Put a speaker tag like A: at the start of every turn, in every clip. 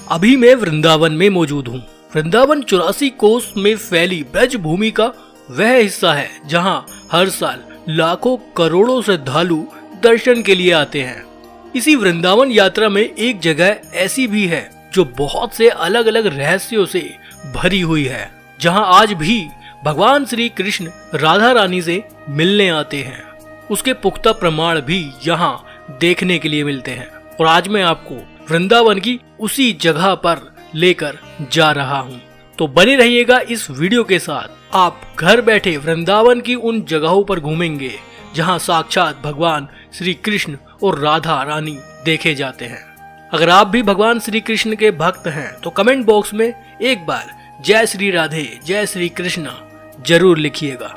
A: अभी मैं वृंदावन में मौजूद हूँ। वृंदावन 84 कोस में फैली ब्रज भूमि का वह हिस्सा है जहाँ हर साल लाखों करोड़ों श्रद्धालु दर्शन के लिए आते हैं। इसी वृंदावन यात्रा में एक जगह ऐसी भी है जो बहुत से अलग अलग रहस्यों से भरी हुई है, जहाँ आज भी भगवान श्री कृष्ण राधा रानी से मिलने आते हैं। उसके पुख्ता प्रमाण भी यहाँ देखने के लिए मिलते हैं और आज मैं आपको वृंदावन की उसी जगह पर लेकर जा रहा हूँ। तो बने रहिएगा इस वीडियो के साथ। आप घर बैठे वृंदावन की उन जगहों पर घूमेंगे जहाँ साक्षात भगवान श्री कृष्ण और राधा रानी देखे जाते हैं। अगर आप भी भगवान श्री कृष्ण के भक्त हैं तो कमेंट बॉक्स में एक बार जय श्री राधे जय श्री कृष्ण जरूर लिखिएगा।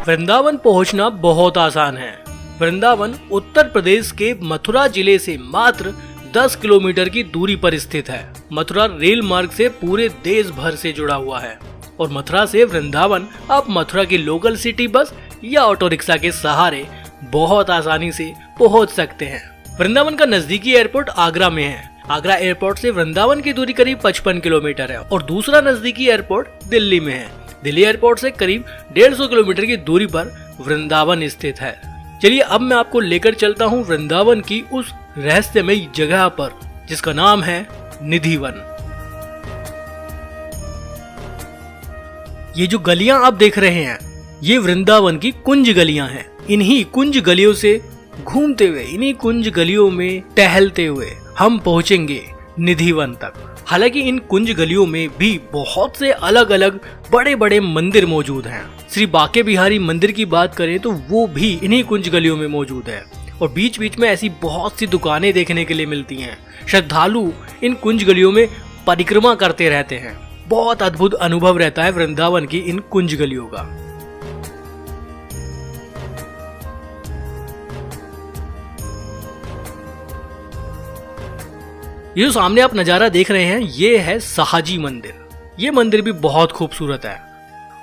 A: वृंदावन पहुंचना बहुत आसान है। वृंदावन उत्तर प्रदेश के मथुरा जिले से मात्र 10 किलोमीटर की दूरी पर स्थित है। मथुरा रेल मार्ग से पूरे देश भर से जुड़ा हुआ है और मथुरा से वृंदावन आप मथुरा की लोकल सिटी बस या ऑटो रिक्शा के सहारे बहुत आसानी से पहुंच सकते हैं। वृंदावन का नजदीकी एयरपोर्ट आगरा में है। आगरा एयरपोर्ट से वृंदावन की दूरी करीब 55 किलोमीटर है और दूसरा नजदीकी एयरपोर्ट दिल्ली में है। दिल्ली एयरपोर्ट से करीब 150 किलोमीटर की दूरी पर वृंदावन स्थित है। चलिए अब मैं आपको लेकर चलता हूँ वृंदावन की उस रहस्यमयी जगह पर जिसका नाम है निधिवन। ये जो गलियां आप देख रहे हैं ये वृंदावन की कुंज गलियां हैं। इन्हीं कुंज गलियों से घूमते हुए, इन्हीं कुंज गलियों में टहलते हुए हम पहुंचेंगे निधिवन तक। हालांकि इन कुंज गलियों में भी बहुत से अलग अलग बड़े बड़े मंदिर मौजूद हैं। श्री बांके बिहारी मंदिर की बात करें तो वो भी इन्हीं कुंज गलियों में मौजूद है और बीच बीच में ऐसी बहुत सी दुकानें देखने के लिए मिलती हैं। श्रद्धालु इन कुंज गलियों में परिक्रमा करते रहते हैं। बहुत अद्भुत अनुभव रहता है वृंदावन की इन कुंज गलियों का। ये जो सामने आप नजारा देख रहे हैं ये है साहाजी मंदिर। ये मंदिर भी बहुत खूबसूरत है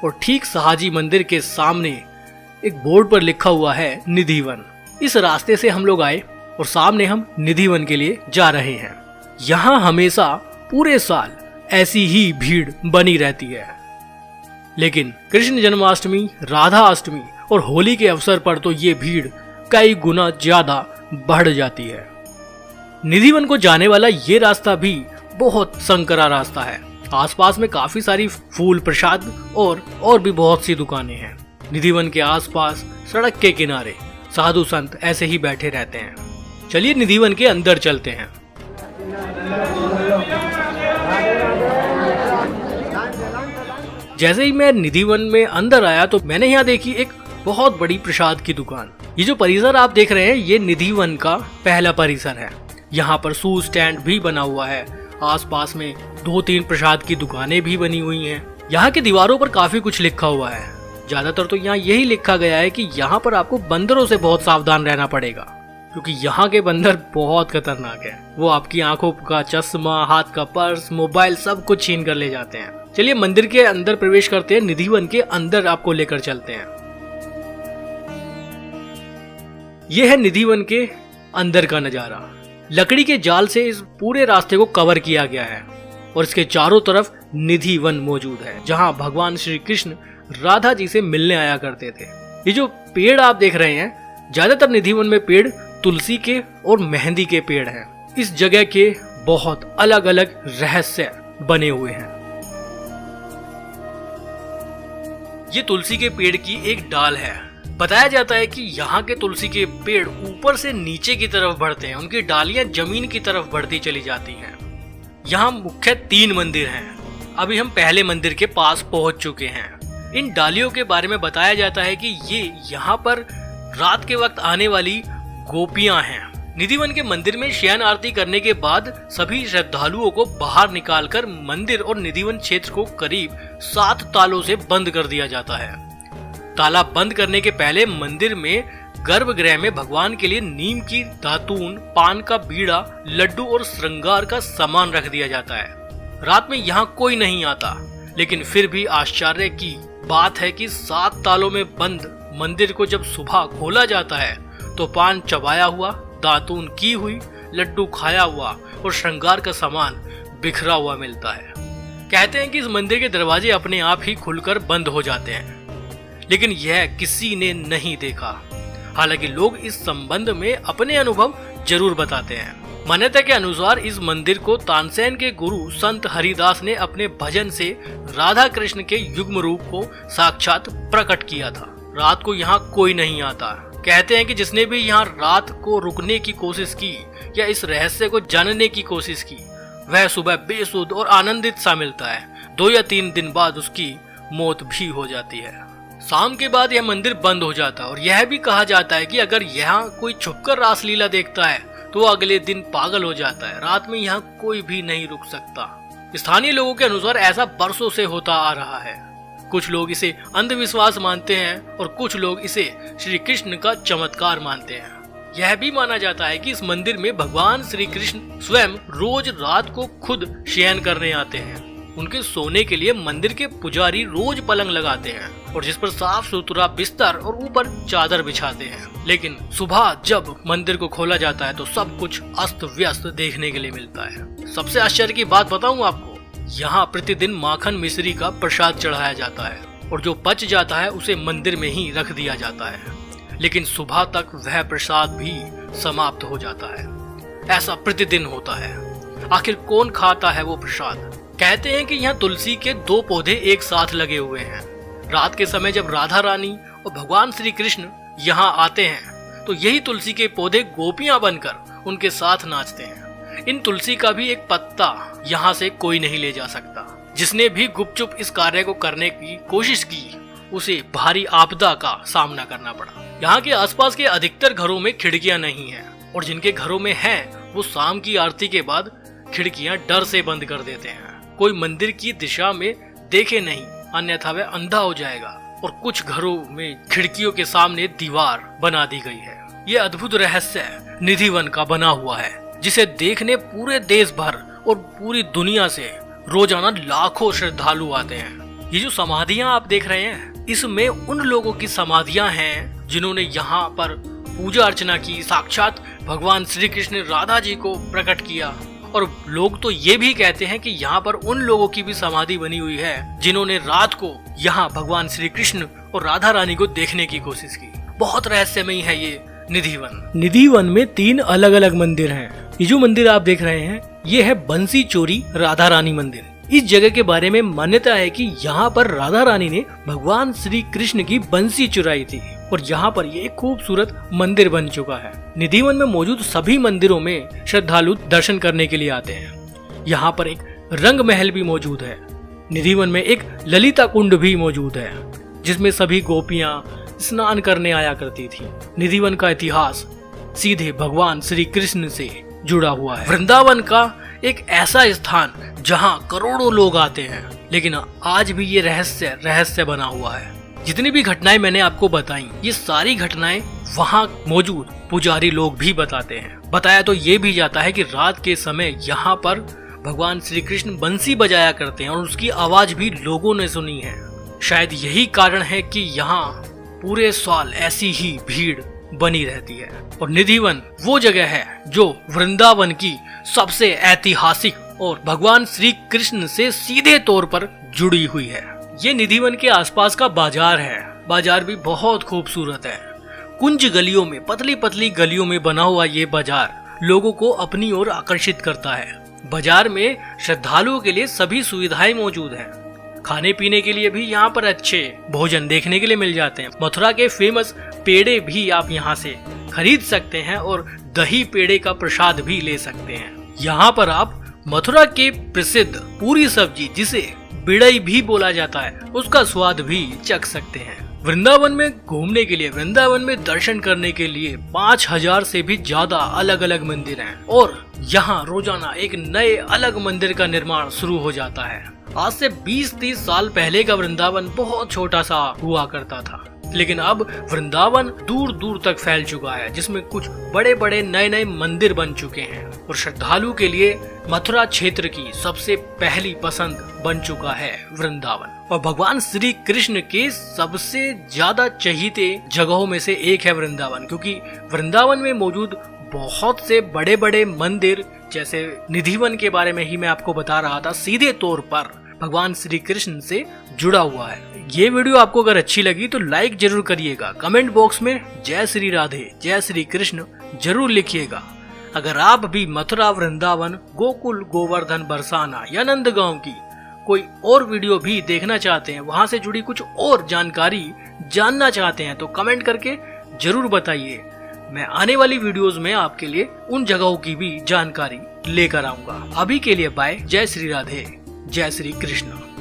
A: और ठीक साहाजी मंदिर के सामने एक बोर्ड पर लिखा हुआ है निधिवन। इस रास्ते से हम लोग आए और सामने हम निधिवन के लिए जा रहे हैं। यहाँ हमेशा पूरे साल ऐसी ही भीड़ बनी रहती है, लेकिन कृष्ण जन्माष्टमी, राधा अष्टमी और होली के अवसर पर तो ये भीड़ कई गुना ज्यादा बढ़ जाती है। निधिवन को जाने वाला ये रास्ता भी बहुत संकरा रास्ता है। आसपास में काफी सारी फूल प्रसाद और भी बहुत सी दुकानें हैं। निधिवन के आसपास सड़क के किनारे साधु संत ऐसे ही बैठे रहते हैं। चलिए निधिवन के अंदर चलते हैं। जैसे ही मैं निधिवन में अंदर आया तो मैंने यहाँ देखी एक बहुत बड़ी प्रसाद की दुकान। ये जो परिसर आप देख रहे हैं ये निधिवन का पहला परिसर है। यहाँ पर शूज स्टैंड भी बना हुआ है। आसपास में 2-3 प्रसाद की दुकानें भी बनी हुई हैं। यहाँ की दीवारों पर काफी कुछ लिखा हुआ है। ज्यादातर तो यहाँ यही लिखा गया है कि यहाँ पर आपको बंदरों से बहुत सावधान रहना पड़ेगा, क्योंकि यहाँ के बंदर बहुत खतरनाक है। वो आपकी आंखों का चश्मा, हाथ का पर्स, मोबाइल सब कुछ छीन कर ले जाते हैं। चलिए मंदिर के अंदर प्रवेश करते हैं। निधिवन के अंदर आपको लेकर चलते हैं। यह है निधिवन के अंदर का नजारा। लकड़ी के जाल से इस पूरे रास्ते को कवर किया गया है और इसके चारों तरफ निधिवन मौजूद है, जहां भगवान श्री कृष्ण राधा जी से मिलने आया करते थे। ये जो पेड़ आप देख रहे हैं, ज्यादातर निधिवन में पेड़ तुलसी के और मेहंदी के पेड़ हैं। इस जगह के बहुत अलग अलग रहस्य बने हुए हैं। ये तुलसी के पेड़ की एक डाल है। बताया जाता है कि यहाँ के तुलसी के पेड़ ऊपर से नीचे की तरफ बढ़ते हैं। उनकी डालियां जमीन की तरफ बढ़ती चली जाती हैं। यहाँ मुख्य 3 मंदिर हैं। अभी हम पहले मंदिर के पास पहुंच चुके हैं। इन डालियों के बारे में बताया जाता है कि ये यहाँ पर रात के वक्त आने वाली गोपियां हैं। निधिवन के मंदिर में शयन आरती करने के बाद सभी श्रद्धालुओं को बाहर निकालकर मंदिर और निधिवन क्षेत्र को करीब 7 तालों से बंद कर दिया जाता है। ताला बंद करने के पहले मंदिर में गर्भगृह में भगवान के लिए नीम की दातून, पान का बीड़ा, लड्डू और श्रृंगार का सामान रख दिया जाता है। रात में यहाँ कोई नहीं आता, लेकिन फिर भी आश्चर्य की बात है कि 7 तालों में बंद मंदिर को जब सुबह खोला जाता है तो पान चबाया हुआ, दातून की हुई, लड्डू खाया हुआ और श्रृंगार का सामान बिखरा हुआ मिलता है। कहते हैं कि इस मंदिर के दरवाजे अपने आप ही खुलकर बंद हो जाते हैं, लेकिन यह किसी ने नहीं देखा। हालांकि लोग इस संबंध में अपने अनुभव जरूर बताते हैं। मान्यता के अनुसार इस मंदिर को तानसेन के गुरु संत हरिदास ने अपने भजन से राधा कृष्ण के युग्म रूप को साक्षात प्रकट किया था। रात को यहाँ कोई नहीं आता। कहते हैं कि जिसने भी यहाँ रात को रुकने की कोशिश की या इस रहस्य को जानने की कोशिश की, वह सुबह बेसुध और आनंदित सा मिलता है। 2 या 3 दिन बाद उसकी मौत भी हो जाती है। शाम के बाद यह मंदिर बंद हो जाता है और यह भी कहा जाता है कि अगर यहाँ कोई छुपकर रासलीला देखता है तो अगले दिन पागल हो जाता है। रात में यहाँ कोई भी नहीं रुक सकता। स्थानीय लोगों के अनुसार ऐसा बरसों से होता आ रहा है। कुछ लोग इसे अंधविश्वास मानते हैं और कुछ लोग इसे श्री कृष्ण का चमत्कार मानते हैं। यह भी माना जाता है कि इस मंदिर में भगवान श्री कृष्ण स्वयं रोज रात को खुद शयन करने आते हैं। उनके सोने के लिए मंदिर के पुजारी रोज पलंग लगाते हैं और जिस पर साफ सुथरा बिस्तर और ऊपर चादर बिछाते हैं। लेकिन सुबह जब मंदिर को खोला जाता है तो सब कुछ अस्त व्यस्त देखने के लिए मिलता है। सबसे आश्चर्य की बात बताऊं आपको, यहाँ प्रतिदिन माखन मिश्री का प्रसाद चढ़ाया जाता है और जो बच जाता है उसे मंदिर में ही रख दिया जाता है। लेकिन सुबह तक वह प्रसाद भी समाप्त हो जाता है। ऐसा प्रतिदिन होता है। आखिर कौन खाता है वो प्रसाद? कहते हैं कि यहाँ तुलसी के 2 पौधे एक साथ लगे हुए हैं। रात के समय जब राधा रानी और भगवान श्री कृष्ण यहाँ आते हैं तो यही तुलसी के पौधे गोपियां बनकर उनके साथ नाचते हैं। इन तुलसी का भी एक पत्ता यहाँ से कोई नहीं ले जा सकता। जिसने भी गुपचुप इस कार्य को करने की कोशिश की उसे भारी आपदा का सामना करना पड़ा। यहाँ के आसपास के अधिकतर घरों में खिड़कियां नहीं हैं और जिनके घरों में हैं वो शाम की आरती के बाद खिड़कियां डर से बंद कर देते हैं। कोई मंदिर की दिशा में देखे नहीं, अन्यथा वह अंधा हो जाएगा। और कुछ घरों में खिड़कियों के सामने दीवार बना दी गई है। ये अद्भुत रहस्य निधिवन का बना हुआ है, जिसे देखने पूरे देश भर और पूरी दुनिया से रोजाना लाखों श्रद्धालु आते हैं। ये जो समाधियां आप देख रहे हैं, इसमें उन लोगों की समाधियां हैं जिन्होंने यहाँ पर पूजा अर्चना की, साक्षात भगवान श्री कृष्ण ने राधा जी को प्रकट किया। और लोग तो ये भी कहते हैं कि यहाँ पर उन लोगों की भी समाधि बनी हुई है जिन्होंने रात को यहाँ भगवान श्री कृष्ण और राधा रानी को देखने की कोशिश की। बहुत रहस्यमयी है ये निधिवन। निधिवन में 3 अलग अलग मंदिर हैं। ये जो मंदिर आप देख रहे हैं ये है बंसी चोरी राधा रानी मंदिर। इस जगह के बारे में मान्यता है कि यहाँ पर राधा रानी ने भगवान श्री कृष्ण की बंसी चुराई थी और यहाँ पर ये एक खूबसूरत मंदिर बन चुका है। निधिवन में मौजूद सभी मंदिरों में श्रद्धालु दर्शन करने के लिए आते हैं। यहाँ पर एक रंग महल भी मौजूद है। निधिवन में एक ललिता कुंड भी मौजूद है जिसमें सभी गोपियां स्नान करने आया करती थी। निधिवन का इतिहास सीधे भगवान श्री कृष्ण से जुड़ा हुआ है। वृंदावन का एक ऐसा स्थान जहाँ करोड़ों लोग आते हैं, लेकिन आज भी ये रहस्य बना हुआ है। जितनी भी घटनाएं मैंने आपको बताई, ये सारी घटनाएं वहाँ मौजूद पुजारी लोग भी बताते हैं। बताया तो ये भी जाता है कि रात के समय यहाँ पर भगवान श्री कृष्ण बंसी बजाया करते हैं और उसकी आवाज भी लोगों ने सुनी है। शायद यही कारण है कि यहाँ पूरे साल ऐसी ही भीड़ बनी रहती है। और निधिवन वो जगह है जो वृंदावन की सबसे ऐतिहासिक और भगवान श्री कृष्ण से सीधे तौर पर जुड़ी हुई है। ये निधिवन के आसपास का बाजार है। बाजार भी बहुत खूबसूरत है। कुंज गलियों में, पतली पतली गलियों में बना हुआ ये बाजार लोगों को अपनी ओर आकर्षित करता है। बाजार में श्रद्धालुओं के लिए सभी सुविधाएं मौजूद हैं। खाने पीने के लिए भी यहाँ पर अच्छे भोजन देखने के लिए मिल जाते हैं। मथुरा के फेमस पेड़े भी आप यहाँ से खरीद सकते हैं और दही पेड़े का प्रसाद भी ले सकते हैं। यहाँ पर आप मथुरा के प्रसिद्ध पूरी सब्जी, जिसे बिड़ई भी बोला जाता है, उसका स्वाद भी चख सकते हैं। वृंदावन में घूमने के लिए, वृंदावन में दर्शन करने के लिए 5000 से भी ज्यादा अलग अलग मंदिर हैं और यहाँ रोजाना एक नए अलग मंदिर का निर्माण शुरू हो जाता है। आज से 20-30 साल पहले का वृंदावन बहुत छोटा सा हुआ करता था, लेकिन अब वृंदावन दूर दूर तक फैल चुका है, जिसमें कुछ बड़े बड़े नए नए मंदिर बन चुके हैं और श्रद्धालु के लिए मथुरा क्षेत्र की सबसे पहली पसंद बन चुका है वृंदावन। और भगवान श्री कृष्ण के सबसे ज्यादा चहीते जगहों में से एक है वृंदावन, क्योंकि वृंदावन में मौजूद बहुत से बड़े बड़े मंदिर जैसे निधिवन के बारे में ही मैं आपको बता रहा था, सीधे तौर पर भगवान श्री कृष्ण से जुड़ा हुआ है। ये वीडियो आपको अगर अच्छी लगी तो लाइक जरूर करिएगा, कमेंट बॉक्स में जय श्री राधे जय श्री कृष्ण जरूर लिखिएगा। अगर आप भी मथुरा, वृंदावन, गोकुल, गोवर्धन, बरसाना या नंदगांव की कोई और वीडियो भी देखना चाहते हैं, वहां से जुड़ी कुछ और जानकारी जानना चाहते हैं तो कमेंट करके जरूर बताइए। मैं आने वाली वीडियोस में आपके लिए उन जगहों की भी जानकारी लेकर आऊंगा। अभी के लिए बाय, जय श्री राधे जय श्री कृष्ण।